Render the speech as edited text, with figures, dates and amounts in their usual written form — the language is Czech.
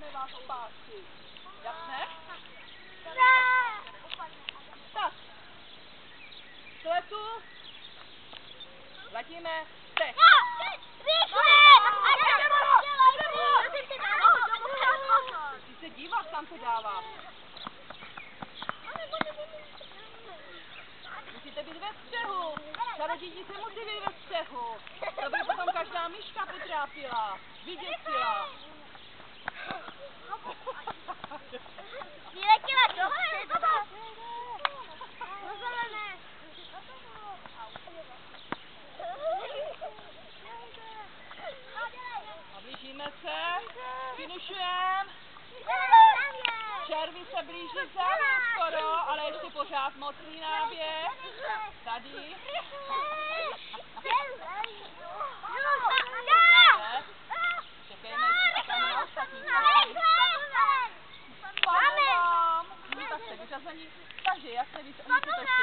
necháme vás zpátky. Jasné? Ne! Tak. Sletu. Letíme. Teď. Musíš se dívat, kam to dáváš. Musíte být ve střehu. Čarodějnice musí být ve střehu. To by potom každá myška potrápila. Vyděsila. Vyletěla dopředu. No zelené. A blížíme se. Finišujeme. Červí se blíží k závěru skoro, ale ještě pořád mocný náběh. Tady. Čekejme, čekáme na ostatní. Pane vám. Tak jste vyřazení. Takže jasně, víc, oni si to ještě